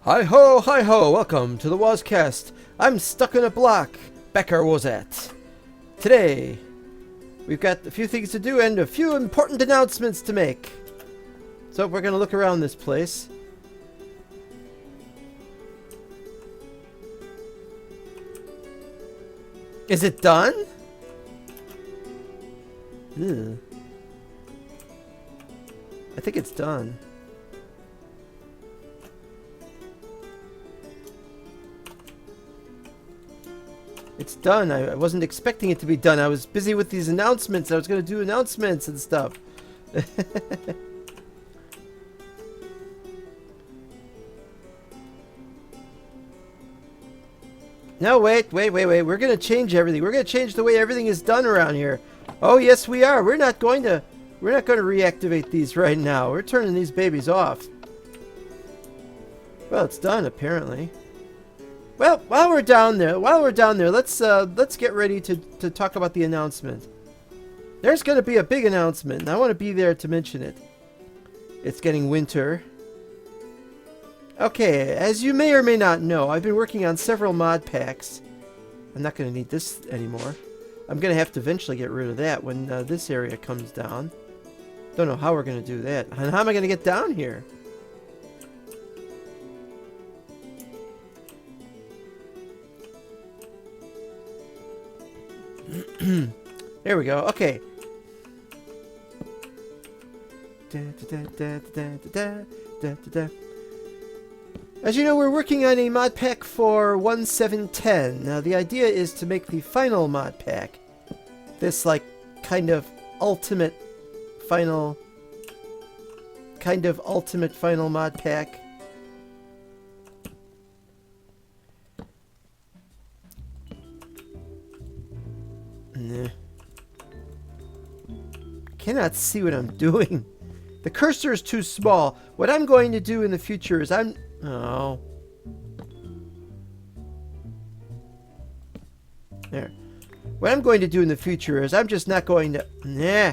Hi ho, welcome to the Wozcast. I'm stuck in a block. Baccar Wozat. Today, we've got a few things to do and a few important announcements to make. So we're gonna look around this place. Is it done? Ew. I think it's done. It's done. I wasn't expecting it to be done. I was busy with these announcements. I was going to do announcements and stuff. No, wait. We're going to change everything. We're going to change the way everything is done around here. Oh, yes, we are. We're not going to reactivate these right now. We're turning these babies off. Well, it's done, apparently. Well, while we're down there, let's get ready to talk about the announcement. There's going to be a big announcement, and I want to be there to mention it. It's getting winter. Okay, as you may or may not know, I've been working on several mod packs. I'm not going to need this anymore. I'm going to have to eventually get rid of that when this area comes down. Don't know how we're going to do that. And how am I going to get down here? There we go. Okay. As you know, we're working on a mod pack for 1.7.10. Now, the idea is to make the final mod pack this, like, kind of ultimate final mod pack. Nah. Cannot see what I'm doing. The cursor is too small. What I'm going to do in the future is oh. There. What I'm going to do in the future is I'm just not going to... Nah.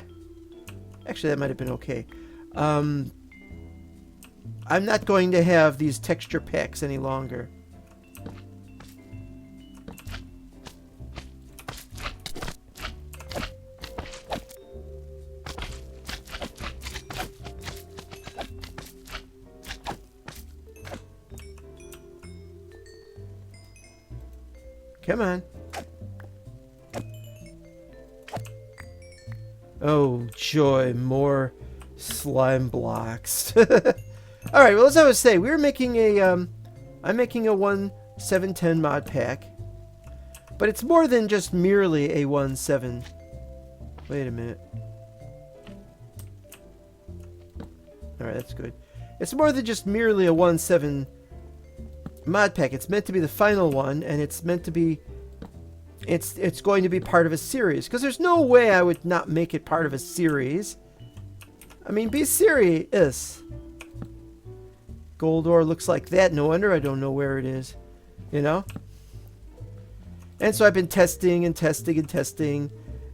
Actually, that might have been okay. I'm not going to have these texture packs any longer. Come on. Oh, joy, more slime blocks. Alright, well, as I was saying, we're making a, I'm making a 1.7.10 mod pack. But it's more than just merely a 1.7. Wait a minute. Alright, that's good. It's more than just merely a 1.7 mod pack. It's meant to be the final one, and it's meant to be it's going to be part of a series, because there's no way I would not make it part of a series. I mean, be serious. Gold ore looks like that. No wonder I don't know where it is, you know. And so I've been testing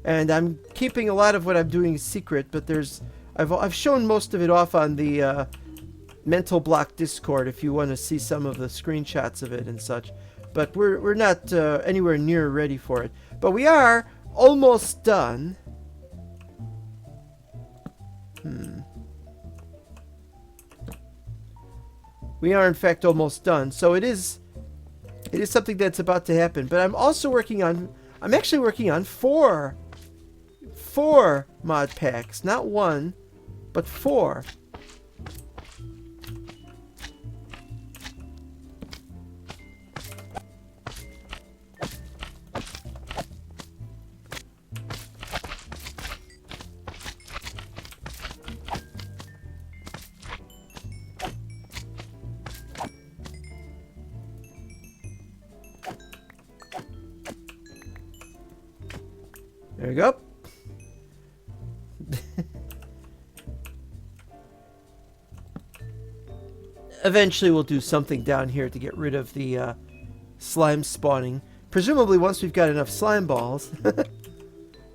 and I'm keeping a lot of what I'm doing secret, but I've shown most of it off on the Mental Block Discord if you want to see some of the screenshots of it and such. But we're not anywhere near ready for it. But we are almost done. We are in fact almost done. So it is something that's about to happen. But I'm actually working on four mod packs, not one, but 4. There you go. Eventually we'll do something down here to get rid of the slime spawning. Presumably once we've got enough slime balls.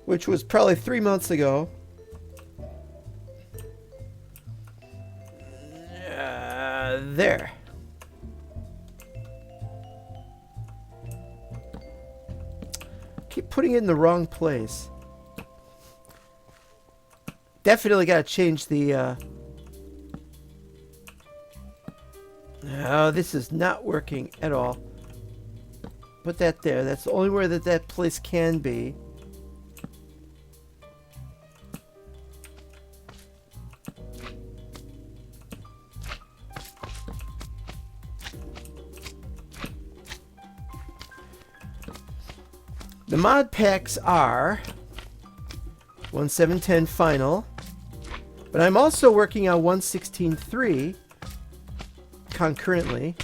Which was probably 3 months ago. There. Keep putting it in the wrong place. Definitely got to change the... No, this is not working at all. Put that there. That's the only where that place can be. The mod packs are 1.7.10 final, but I'm also working on 1.16.3 concurrently.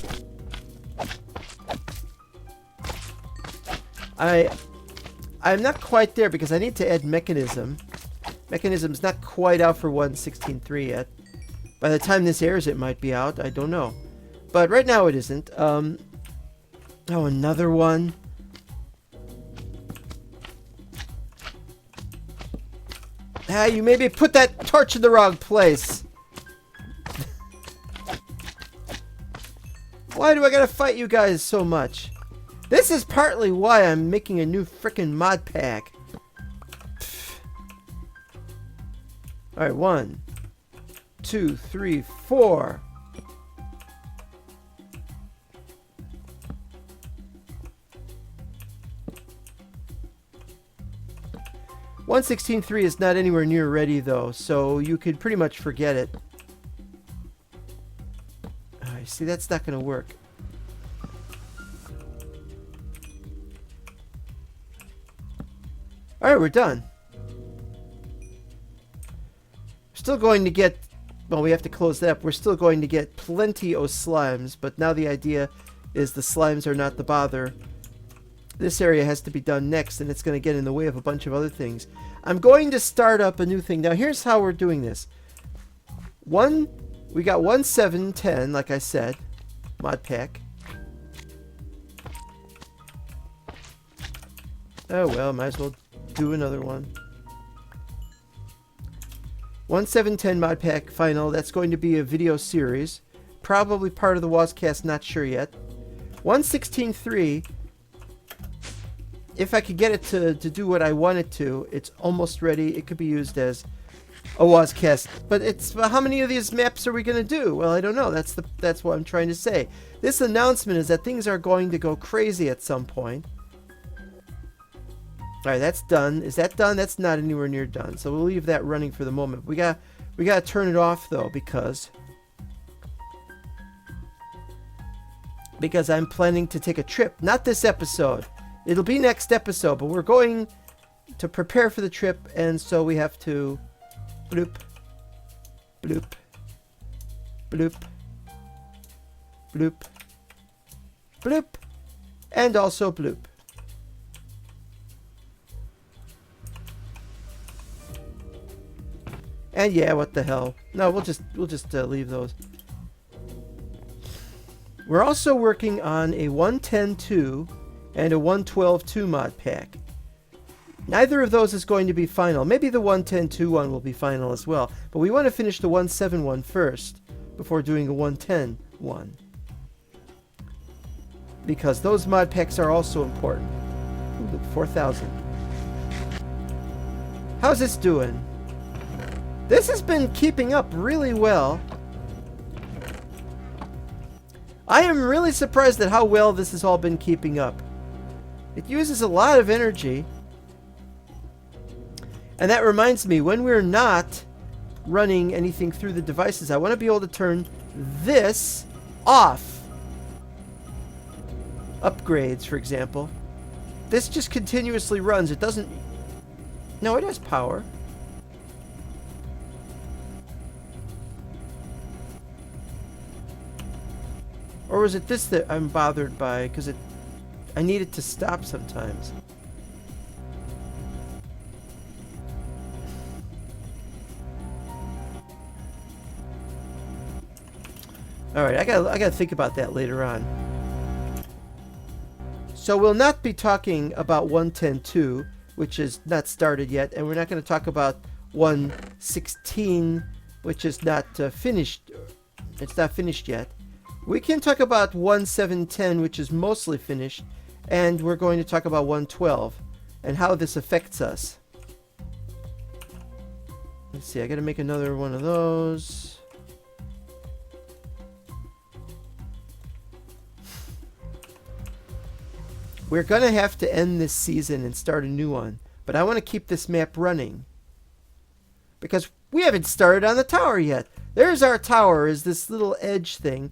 I'm not quite there because I need to add mechanism. Mechanism's not quite out for 1.16.3 yet. By the time this airs, it might be out. I don't know, but right now it isn't. Oh, another one. Ah, you maybe put that torch in the wrong place. Why do I gotta fight you guys so much? This is partly why I'm making a new frickin' mod pack. Alright, 1, 2, 3, 4. One 1.16.3 is not anywhere near ready though, so you could pretty much forget it. See, that's not going to work. Alright, we're done. Still going to get... Well, we have to close that up. We're still going to get plenty of slimes, but now the idea is the slimes are not the bother. This area has to be done next, and it's going to get in the way of a bunch of other things. I'm going to start up a new thing. Now, here's how we're doing this. We got 1.7.10, like I said, mod pack. Oh well, might as well do another one. 1.7.10 mod pack final. That's going to be a video series, probably part of the Wozcast. Not sure yet. 1.16.3. If I could get it to do what I want it to, it's almost ready. It could be used as a Wozcast, but it's how many of these maps are we going to do? Well, I don't know. That's what I'm trying to say. This announcement is that things are going to go crazy at some point. All right, that's done. Is that done? That's not anywhere near done. So we'll leave that running for the moment. We got to turn it off though because I'm planning to take a trip. Not this episode. It'll be next episode, but we're going to prepare for the trip, and so we have to bloop, bloop, bloop, bloop, bloop, and also bloop. And yeah, what the hell? No, we'll just leave those. We're also working on a 1.10.2 and a 1.12.2 mod pack. Neither of those is going to be final. Maybe the 1.10.2 one will be final as well, but we want to finish the 1.7 one first before doing a 1.10 one, because those mod packs are also important. Ooh, look, 4,000. How's this doing? This has been keeping up really well. I am really surprised at how well this has all been keeping up. It uses a lot of energy. And that reminds me, when we're not running anything through the devices, I want to be able to turn this off. Upgrades, for example. This just continuously runs. It doesn't... No, it has power. Or was it this that I'm bothered by? Because I need it to stop sometimes. Alright, I gotta think about that later on. So we'll not be talking about 1.10.2, which is not started yet, and we're not going to talk about 1.16, which is not finished. It's not finished yet. We can talk about 1.7.10, which is mostly finished, and we're going to talk about 1.12. and how this affects us. Let's see, I gotta make another one of those. We're gonna have to end this season and start a new one, but I want to keep this map running because we haven't started on the tower yet. There's our tower, is this little edge thing.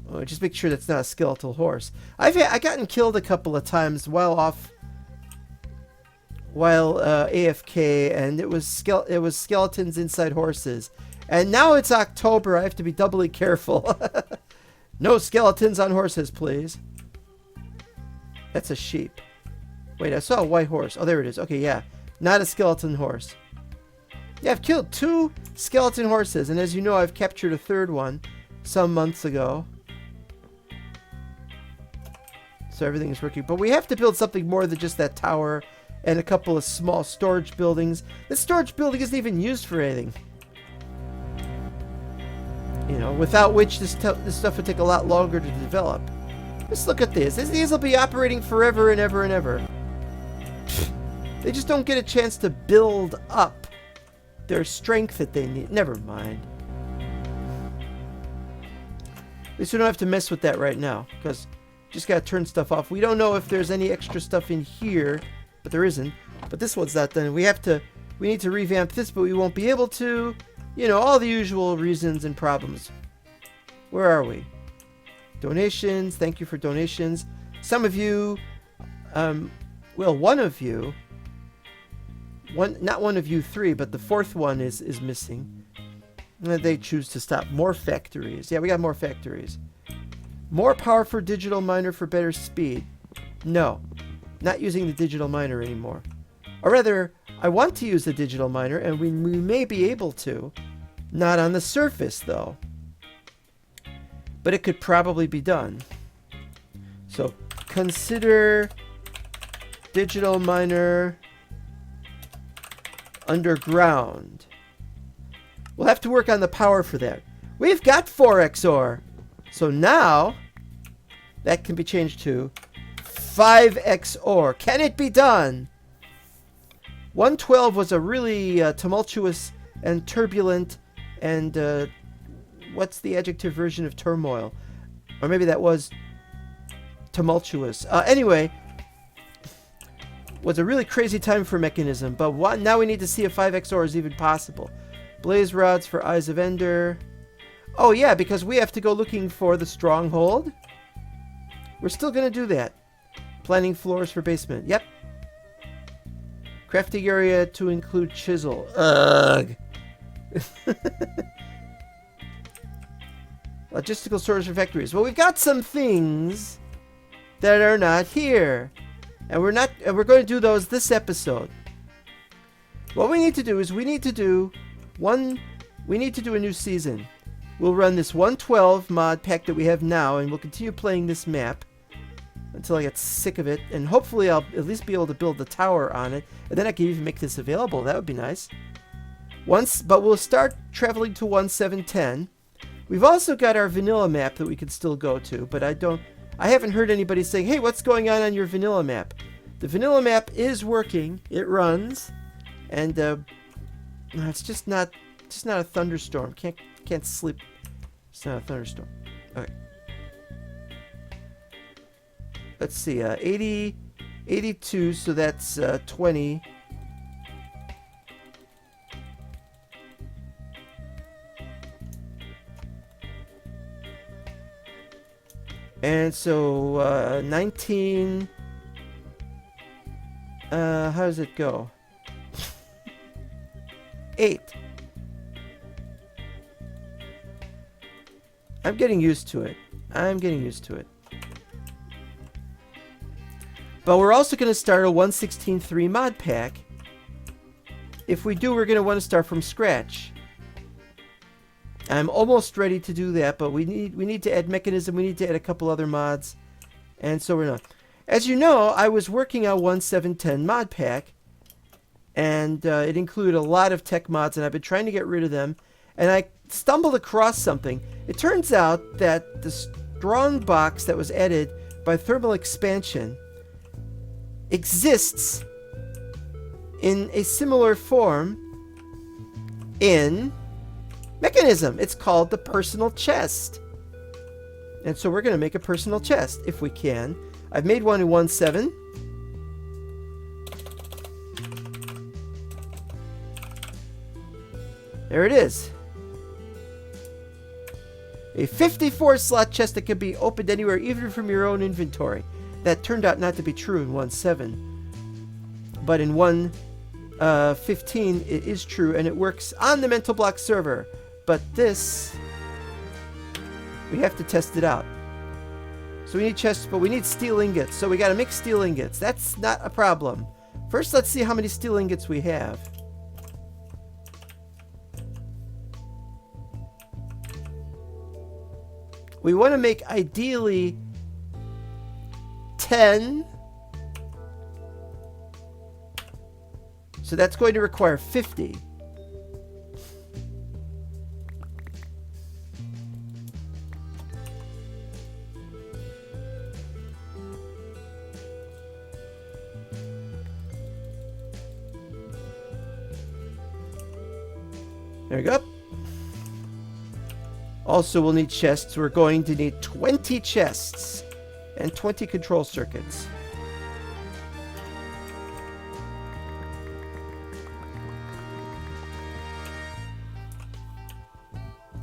Oh, just make sure that's not a skeletal horse. I gotten killed a couple of times while AFK, and it was skeletons inside horses. And now it's October. I have to be doubly careful. No skeletons on horses, please. That's a sheep. Wait, I saw a white horse. Oh, there it is. Okay, yeah. Not a skeleton horse. Yeah, I've killed 2 skeleton horses, and as you know, I've captured a 3rd one some months ago. So everything is working. But we have to build something more than just that tower and a couple of small storage buildings. This storage building isn't even used for anything. You know, without which this stuff would take a lot longer to develop. Just look at this. These will be operating forever and ever and ever. They just don't get a chance to build up their strength that they need. Never mind. At least we don't have to mess with that right now, because just gotta turn stuff off. We don't know if there's any extra stuff in here, but there isn't. But this one's not done. We need to revamp this, but we won't be able to. You know, all the usual reasons and problems. Where are we? Donations. Thank you for donations. Some of you, well, one of you, not one of you 3, but the 4th one is missing. They choose to stop. More factories. Yeah, we got more factories. More power for digital miner for better speed. No, not using the digital miner anymore. Or rather, I want to use the digital miner, and we may be able to. Not on the surface, though. But it could probably be done. So, consider digital miner underground. We'll have to work on the power for that. We've got 4 XOR. So now, that can be changed to 5 XOR. Can it be done? 112 was a really tumultuous and turbulent and what's the adjective version of turmoil? Or maybe that was tumultuous. Anyway, was a really crazy time for Mechanism, but now we need to see if 5 XOR is even possible. Blaze rods for Eyes of Ender. Oh yeah, because we have to go looking for the stronghold. We're still going to do that. Planning floors for basement. Yep. Crafting area to include chisel. Ugh. Logistical storage for factories. Well, we've got some things that are not here. And we're going to do those this episode. What we need to do is we need to do a new season. We'll run this 112 mod pack that we have now, and we'll continue playing this map until I get sick of it, and hopefully I'll at least be able to build the tower on it, and then I can even make this available. That would be nice. But we'll start traveling to 1710. We've also got our vanilla map that we can still go to, but I haven't heard anybody saying, hey, what's going on your vanilla map? The vanilla map is working. It runs, and it's just not a thunderstorm. Can't sleep. It's not a thunderstorm. Okay. Let's see. 80, 82. So that's 20. And so 19. How does it go? 8. I'm getting used to it. But we're also going to start a 1.16.3 mod pack. If we do, we're going to want to start from scratch. I'm almost ready to do that, but we need to add Mechanism. We need to add a couple other mods. And so we're not. As you know, I was working on 1.7.10 mod pack, and it included a lot of tech mods, and I've been trying to get rid of them. And I stumbled across something. It turns out that the strong box that was added by thermal expansion exists in a similar form in Mechanism. It's called the personal chest. And so we're going to make a personal chest if we can. I've made one in 1.7. There it is. A 54 slot chest that can be opened anywhere, even from your own inventory. That turned out not to be true in 1.7. But in 1.15 it is true, and it works on the Mental Block server. But this, we have to test it out. So we need chests, but we need steel ingots. So we got to make steel ingots. That's not a problem. First, let's see how many steel ingots we have. We want to make ideally 10. So that's going to require 50. There we go. Also, we'll need chests. We're going to need 20 chests and 20 control circuits.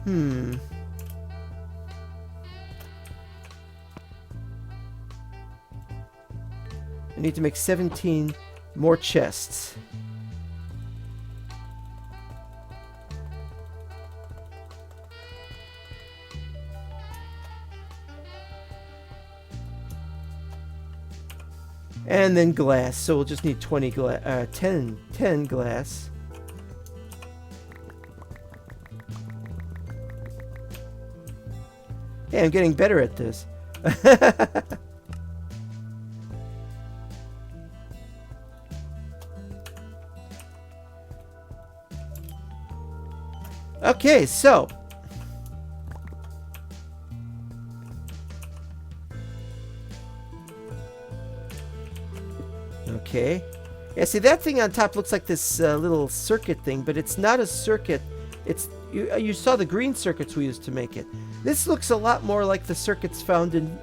I need to make 17 more chests. And then glass, so we'll just need 10 glass. Hey, I'm getting better at this. Okay, so okay. Yeah, see, that thing on top looks like this little circuit thing, but it's not a circuit. It's you saw the green circuits we used to make it. This looks a lot more like the circuits found in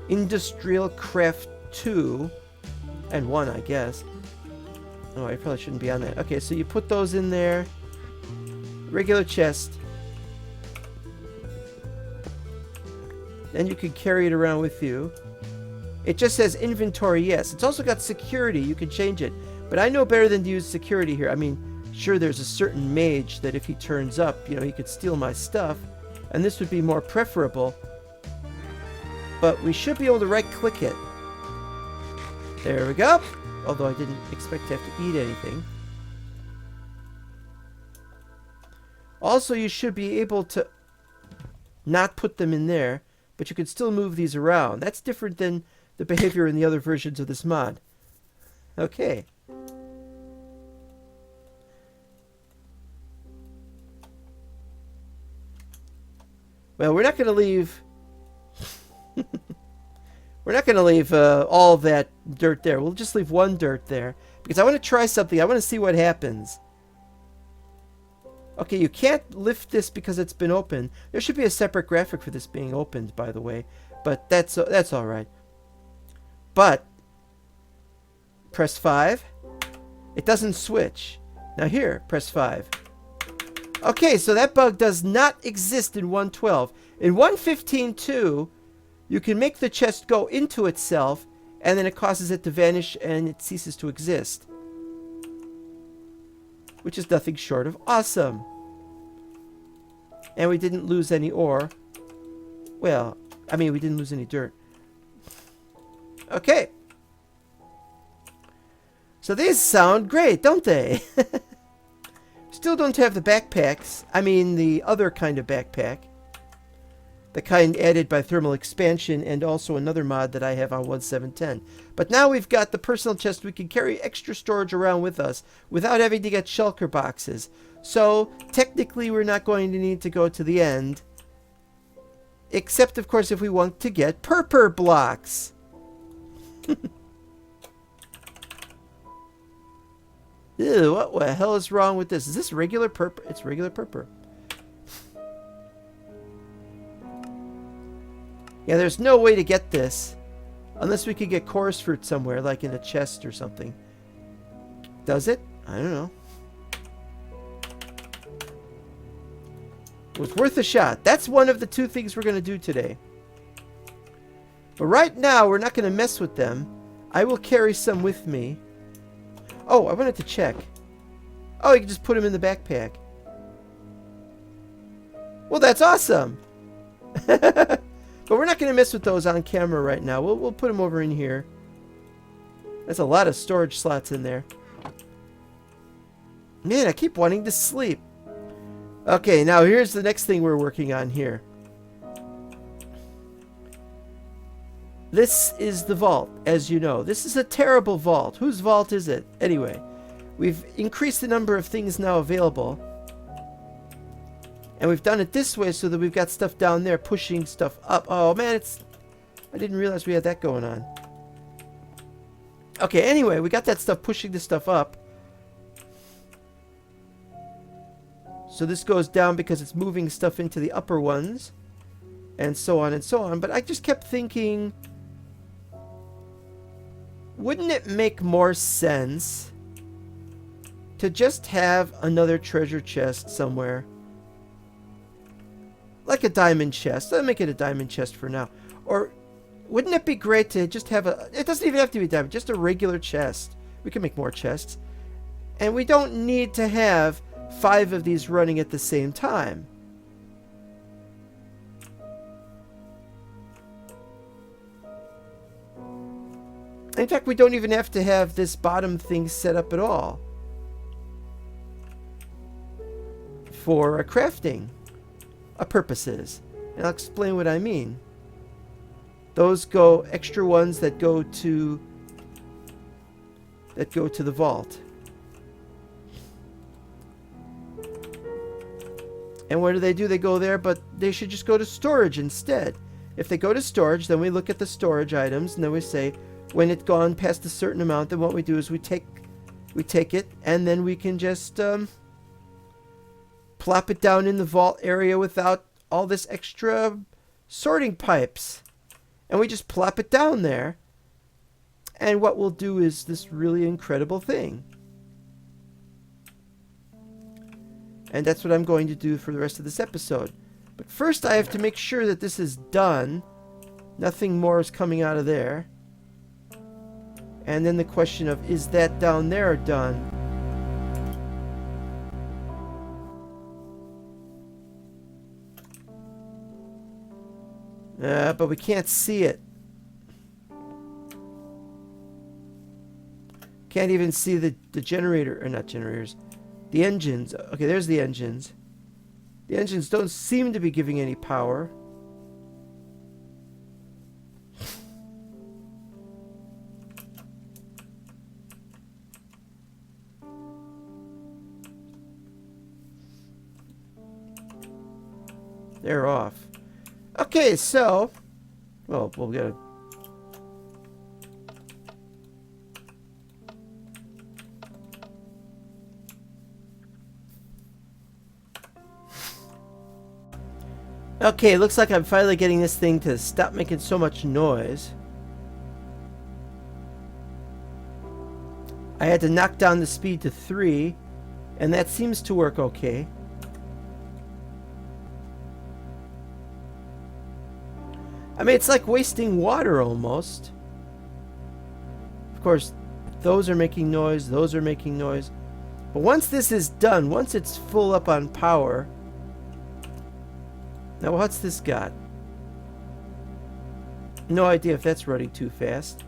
Industrial Craft 2 and 1, I guess. Oh, I probably shouldn't be on that. Okay, so you put those in there. Regular chest. Then you can carry it around with you. It just says inventory, yes. It's also got security. You can change it. But I know better than to use security here. I mean, sure, there's a certain mage that if he turns up, he could steal my stuff. And this would be more preferable. But we should be able to right-click it. There we go. Although I didn't expect to have to eat anything. Also, you should be able to not put them in there, but you can still move these around. That's different than the behavior in the other versions of this mod. Okay. Well, we're not going to leave... we're not going to leave all that dirt there. We'll just leave one dirt there. Because I want to try something. I want to see what happens. Okay, you can't lift this because it's been opened. There should be a separate graphic for this being opened, by the way. But that's all right. But press 5. It doesn't switch. Now here, press 5. Okay, so that bug does not exist in 1.12. In 1.15.2, you can make the chest go into itself, and then it causes it to vanish and it ceases to exist. Which is nothing short of awesome. And we didn't lose any ore. Well, I mean, we didn't lose any dirt. Okay. So these sound great, don't they? Still don't have the backpacks. I mean, the other kind of backpack. The kind added by thermal expansion, and also another mod that I have on 1.7.10. But now we've got the personal chest. We can carry extra storage around with us without having to get shulker boxes. So technically we're not going to need to go to the end Except, of course, if we want to get purple blocks. Ew, what the hell is wrong with this? Is this regular purple? It's regular purple. Yeah, there's no way to get this. Unless we could get chorus fruit somewhere, like in a chest or something. Does it? I don't know. It was worth a shot. That's one of the two things we're going to do today. But right now, we're not going to mess with them. I will carry some with me. Oh, I wanted to check. Oh, you can just put them in the backpack. Well, that's awesome. But we're not going to mess with those on camera right now. We'll put them over in here. That's a lot of storage slots in there. Man, I keep wanting to sleep. Okay, now here's the next thing we're working on here. This is the vault, as you know. This is a terrible vault. Whose vault is it? Anyway, we've increased the number of things now available. And we've done it this way so that we've got stuff down there pushing stuff up. Oh, man, I didn't realize we had that going on. Okay, anyway, we got that stuff pushing this stuff up. So this goes down because it's moving stuff into the upper ones. And so on and so on. But I just kept thinking, wouldn't it make more sense to just have another treasure chest somewhere? Like a diamond chest. Let's make it a diamond chest for now. Or wouldn't it be great to just have a... It doesn't even have to be a diamond. Just a regular chest. We can make more chests. And we don't need to have 5 of these running at the same time. In fact, we don't even have to have this bottom thing set up at all for crafting purposes. And I'll explain what I mean. Those go extra ones that go to the vault. And what do? They go there, but they should just go to storage instead. If they go to storage, then we look at the storage items, and then we say, when it's gone past a certain amount, then what we do is we take it, and then we can just plop it down in the vault area without all this extra sorting pipes. And we just plop it down there. And what we'll do is this really incredible thing. And that's what I'm going to do for the rest of this episode. But first I have to make sure that this is done. Nothing more is coming out of there. And then the question of, is that down there done? But we can't see it. Can't even see the generator, or not generators. The engines. Okay, there's the engines. The engines don't seem to be giving any power. They're off. Okay, so... Well, we'll get a... Okay, looks like I'm finally getting this thing to stop making so much noise. I had to knock down the speed to 3, and that seems to work okay. I mean, it's like wasting water almost. Of course, those are making noise, those are making noise. But once this is done, once it's full up on power... Now, what's this got? No idea if that's running too fast.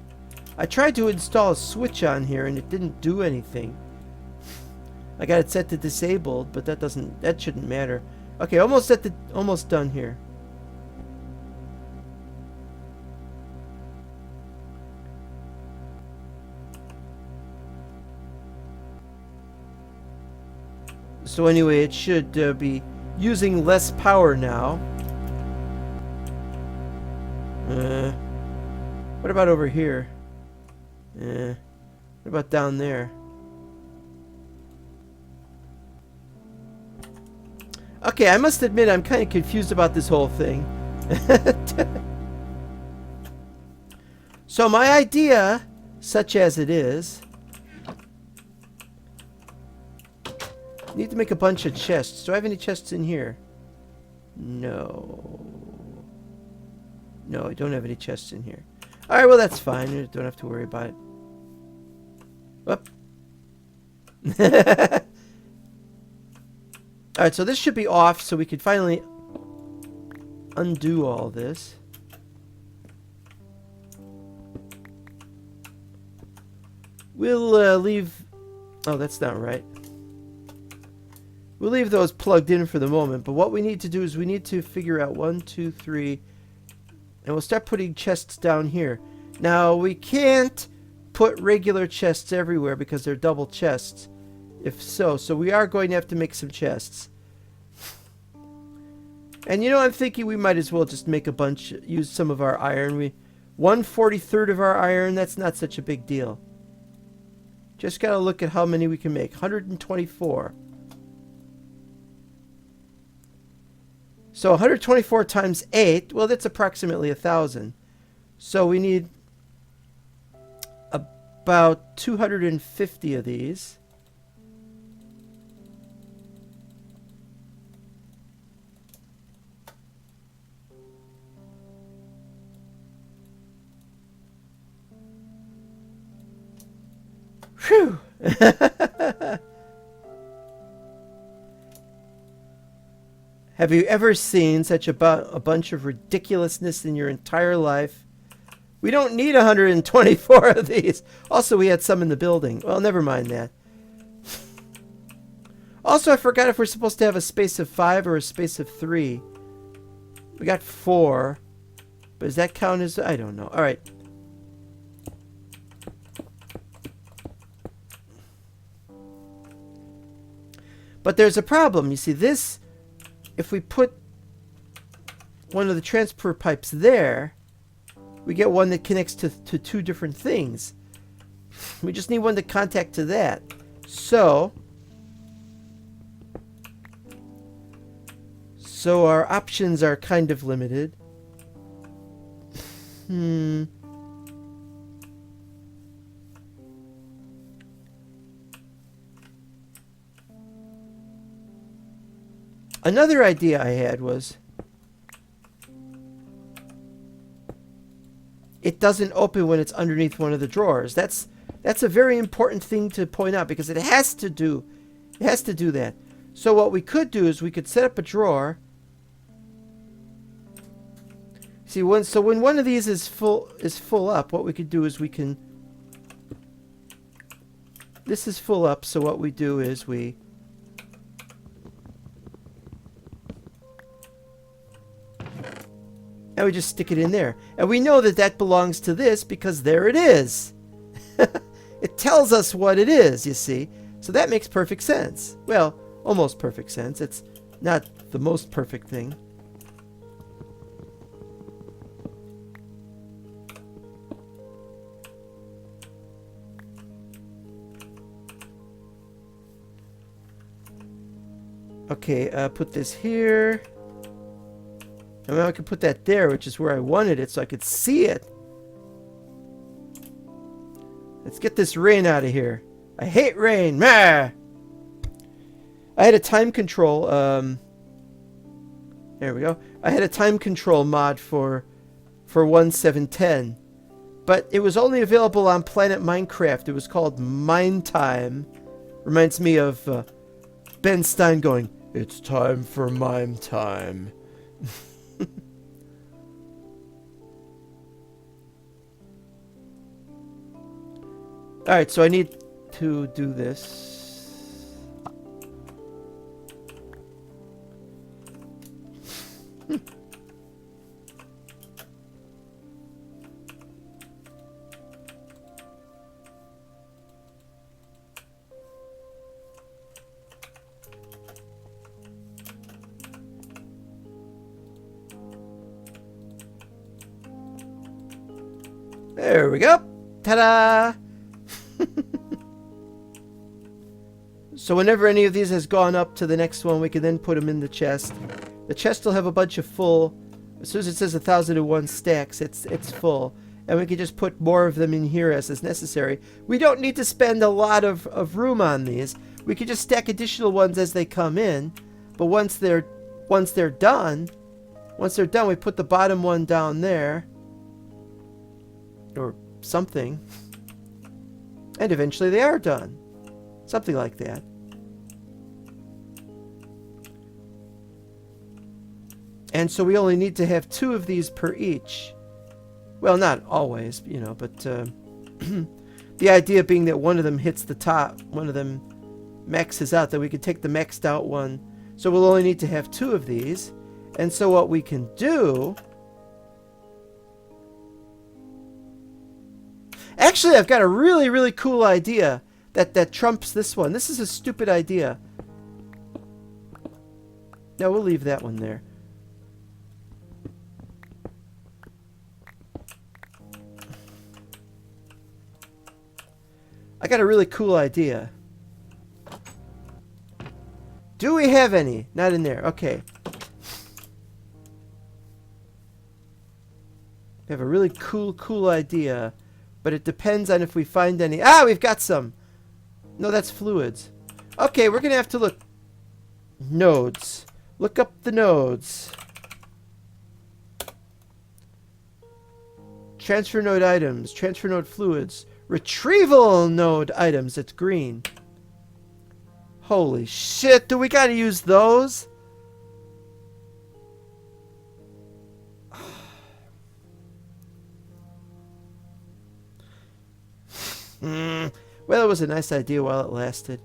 I tried to install a switch on here and it didn't do anything. I got it set to disabled, but that shouldn't matter. Okay, almost done here. So anyway, it should be using less power now. What about over here? What about down there? Okay, I must admit I'm kind of confused about this whole thing. So my idea, such as it is, need to make a bunch of chests. Do I have any chests in here? No. No, I don't have any chests in here. Alright, well that's fine. You don't have to worry about it. Whoop. Alright, so this should be off so we can finally undo all this. We'll leave... Oh, that's not right. We'll leave those plugged in for the moment, but what we need to do is we need to figure out 1, 2, 3, and we'll start putting chests down here. Now, we can't put regular chests everywhere because they're double chests. If so we are going to have to make some chests. And you know, I'm thinking we might as well just make a bunch, use some of our iron. 1/43 of our iron, that's not such a big deal. Just gotta look at how many we can make. 124. So 124 times 8, well, that's approximately 1,000. So we need about 250 of these. Phew! Have you ever seen such a bunch of ridiculousness in your entire life? We don't need 124 of these. Also, we had some in the building. Well, never mind that. Also, I forgot if we're supposed to have a space of 5 or a space of 3. We got 4. But does that count as... I don't know. Alright. But there's a problem. You see, this... If we put one of the transfer pipes there, we get one that connects to 2 different things. We just need one to contact to that. So our options are kind of limited. Another idea I had was it doesn't open when it's underneath one of the drawers. That's a very important thing to point out because it has to do that. So what we could do is we could set up a drawer. See, when one of these is full up, what we could do is this is full up, so what we do is and we just stick it in there. And we know that that belongs to this because there it is. It tells us what it is, you see. So that makes perfect sense. Well, almost perfect sense. It's not the most perfect thing. Okay, put this here. And now I can put that there, which is where I wanted it, so I could see it. Let's get this rain out of here. I hate rain. Mah! I had a time control. There we go. I had a time control mod for 1.7.10, but it was only available on Planet Minecraft. It was called Mine Time. Reminds me of Ben Stein going, "It's time for mime time." Alright, so I need to do this. There we go. Ta-da! So whenever any of these has gone up to the next one, we can then put them in the chest. The chest will have a bunch of full. As soon as it says 1001 stacks, it's full. And we can just put more of them in here as is necessary. We don't need to spend a lot of room on these. We can just stack additional ones as they come in. But once they're done, we put the bottom one down there. Or something. And eventually they are done. Something like that. And so we only need to have 2 of these per each. Well, not always, you know, but the idea being that one of them hits the top, one of them maxes out, that we could take the maxed out one. So we'll only need to have 2 of these. And so what we can do... Actually, I've got a really, really cool idea that trumps this one. This is a stupid idea. No, we'll leave that one there. I got a really cool idea. Do we have any? Not in there. Okay. We have a really cool idea. But it depends on if we find any. Ah, we've got some. No, that's fluids. Okay, we're going to have to look. Nodes. Look up the nodes. Transfer node items. Transfer node fluids. Retrieval node items. It's green. Holy shit, do we got to use those? Well, it was a nice idea while it lasted.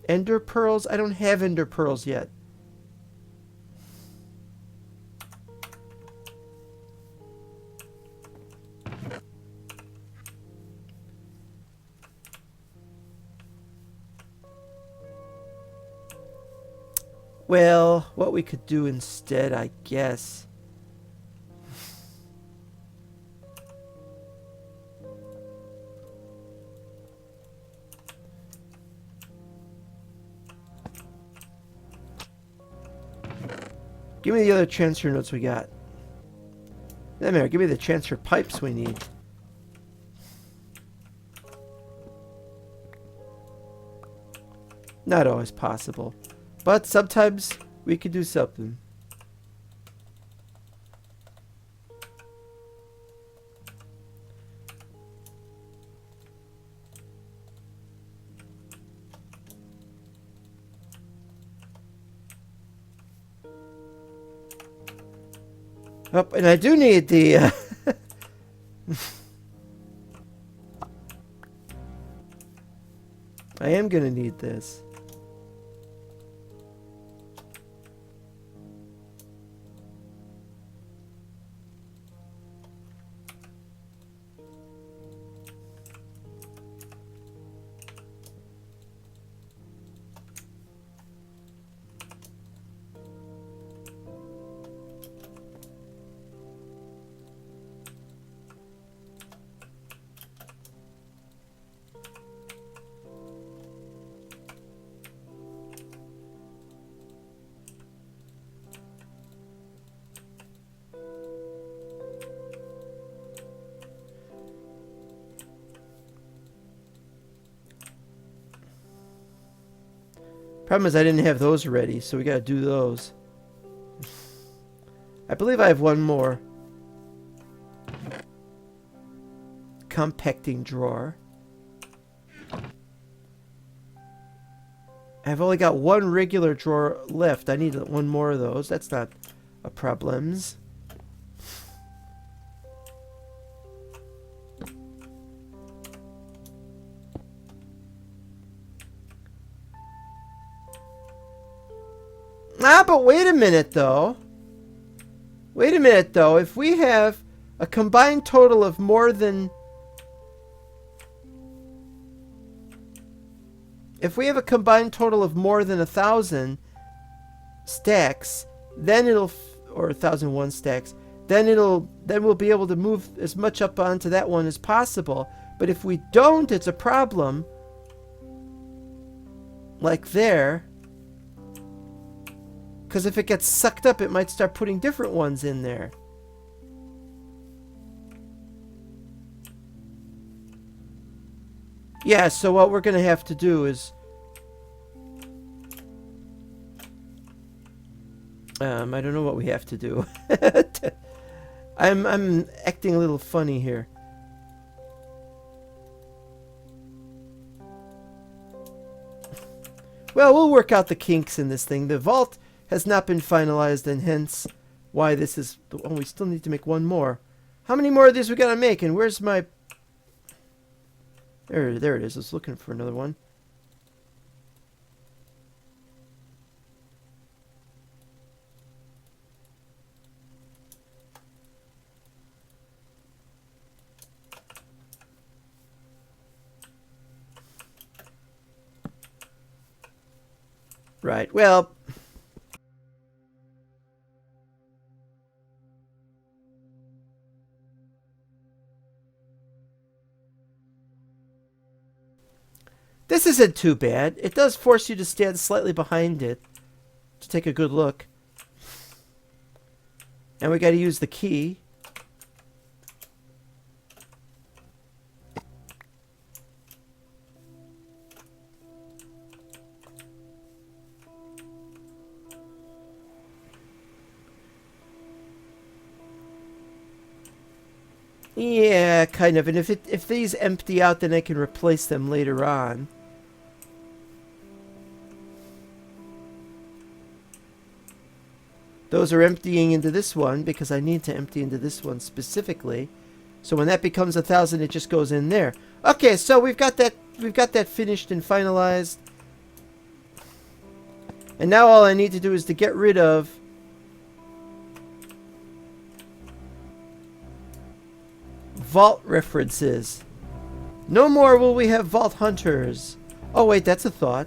Ender pearls? I don't have ender pearls yet. Well, what we could do instead, I guess. Give me the other transfer nodes we got. There, give me the transfer pipes we need. Not always possible. But sometimes we can do something. Oh, and I do need the... I am going to need this. Problem is I didn't have those ready, so we gotta do those. I believe I have one more. Compacting drawer. I've only got one regular drawer left. I need one more of those. That's not a problems. Ah, but wait a minute, though. Wait a minute, though. If we have a combined total of more than... If we have a combined total of more than 1,000 stacks, then it'll... Or 1,001 stacks. then we'll be able to move as much up onto that one as possible. But if we don't, it's a problem. Like there. Because if it gets sucked up, it might start putting different ones in there. Yeah, so what we're going to have to do is... I don't know what we have to do. I'm acting a little funny here. Well, we'll work out the kinks in this thing. The vault has not been finalized, and hence why this is... Oh, we still need to make one more. How many more of these we gotta make? And where's my... There it is. I was looking for another one. Right, well... This isn't too bad. It does force you to stand slightly behind it to take a good look. And we got to use the key. Yeah, kind of. And if these empty out, then I can replace them later on. Those are emptying into this one because I need to empty into this one specifically. So when that becomes 1,000, it just goes in there. Okay, so we've got that finished and finalized. And now all I need to do is to get rid of vault references. No more will we have vault hunters. Oh wait, that's a thought.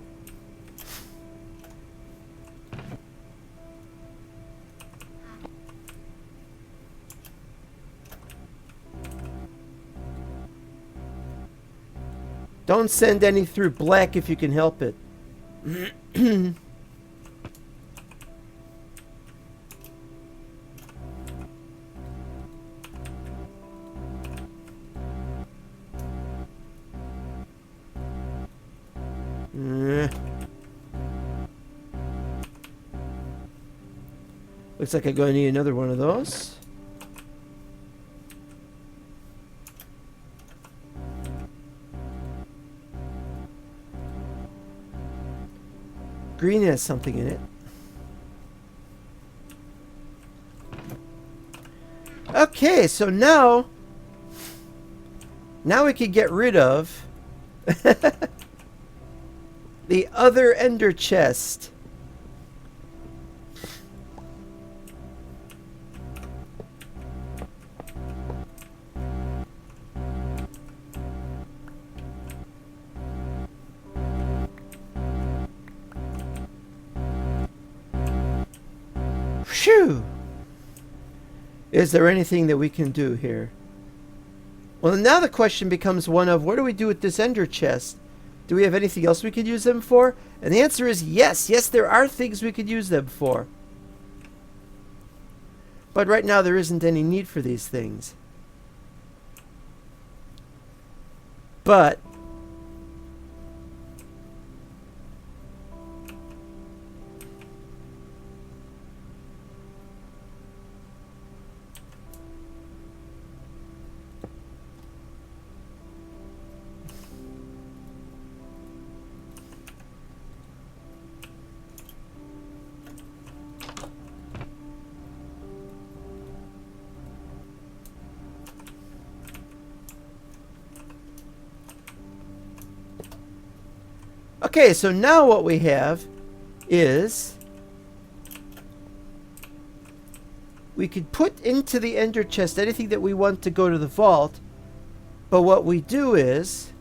Don't send any through black if you can help it. Looks like I'm going to need another one of those. Green has something in it. Okay, so now we can get rid of the other ender chest. Phew! Is there anything that we can do here? Well, now the question becomes one of, what do we do with this ender chest? Do we have anything else we could use them for? And the answer is yes. Yes, there are things we could use them for. But right now there isn't any need for these things. But okay, so now what we have is we could put into the ender chest anything that we want to go to the vault, but what we do is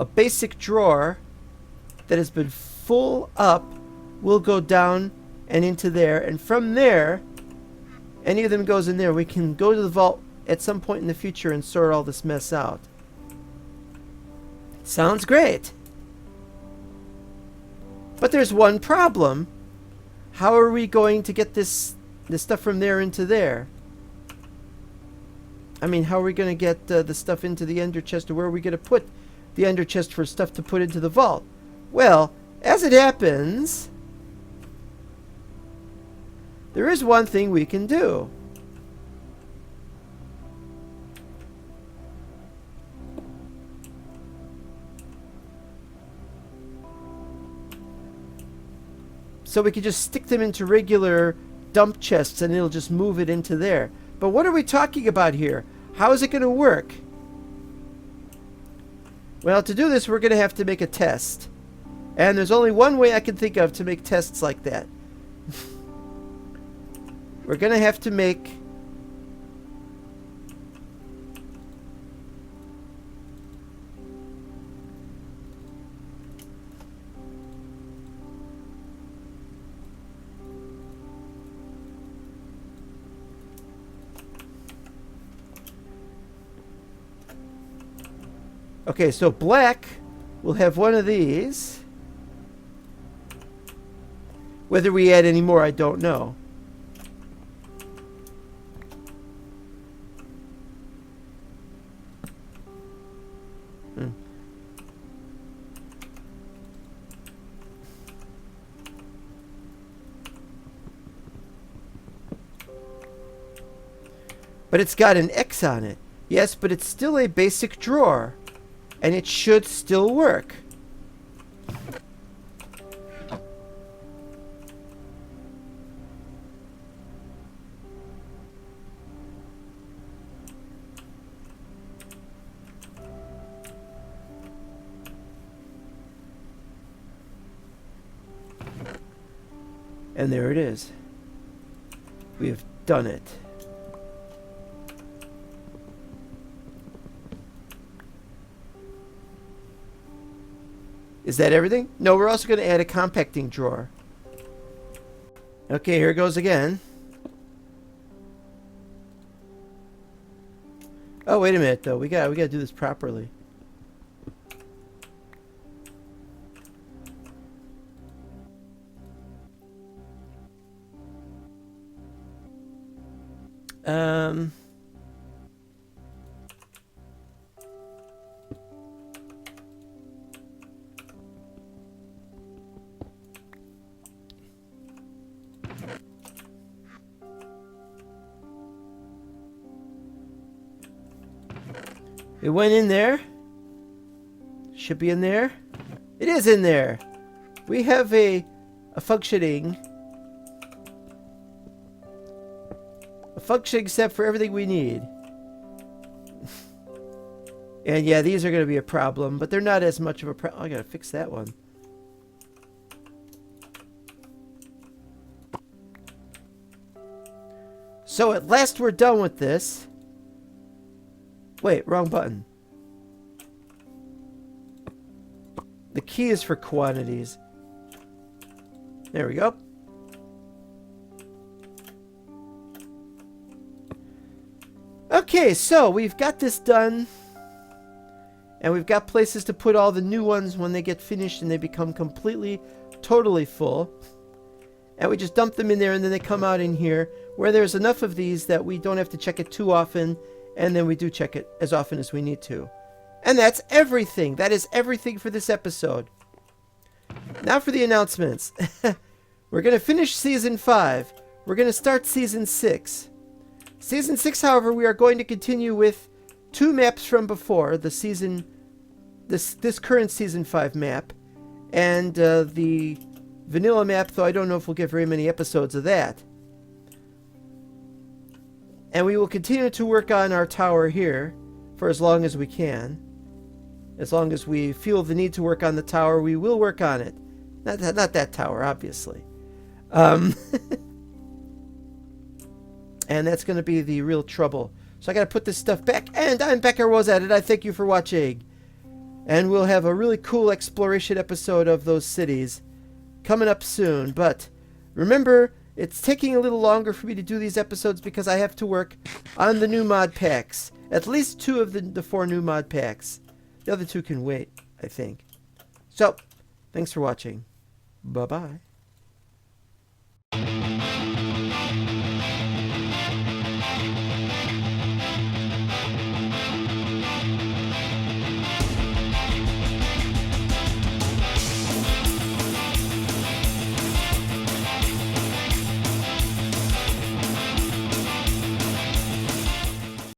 a basic drawer that has been full up will go down and into there, and from there any of them goes in there, we can go to the vault at some point in the future and sort all this mess out. Sounds great. But there's one problem. How are we going to get this stuff from there into there? I mean, how are we going to get the stuff into the ender chest, or where are we going to put the ender chest for stuff to put into the vault? Well, as it happens, there is one thing we can do. So we can just stick them into regular dump chests and it'll just move it into there. But what are we talking about here? How is it going to work? Well, to do this, we're going to have to make a test. And there's only one way I can think of to make tests like that. We're going to have to make... Okay, so black will have one of these. Whether we add any more, I don't know. But it's got an X on it. Yes, but it's still a basic drawer. And it should still work. And there it is. We have done it. Is that everything? No, we're also going to add a compacting drawer. Okay, here it goes again. Oh, wait a minute though. We got to do this properly. It went in there. Should be in there. It is in there. We have a functioning set for everything we need. And yeah, these are going to be a problem, but they're not as much of a problem. I got to fix that one. So at last we're done with this. Wait, wrong button. The key is for quantities. There we go. Okay, so we've got this done. And we've got places to put all the new ones when they get finished and they become completely, totally full. And we just dump them in there and then they come out in here where there's enough of these that we don't have to check it too often. And then we do check it as often as we need to. And that's everything. That is everything for this episode. Now for the announcements. We're going to finish Season 5. We're going to start Season 6. Season 6, however, we are going to continue with 2 maps from before. This current Season 5 map. And the vanilla map, though I don't know if we'll get very many episodes of that. And we will continue to work on our tower here for as long as we can. As long as we feel the need to work on the tower, we will work on it. Not that tower, obviously. And that's going to be the real trouble. So I got to put this stuff back. And I'm Baccar Wozat, and I thank you for watching. And we'll have a really cool exploration episode of those cities coming up soon. But remember, It's taking a little longer for me to do these episodes because I have to work on the new mod packs. At least 2 of the 4 new mod packs. The other 2 can wait, I think. So, thanks for watching. Bye-bye.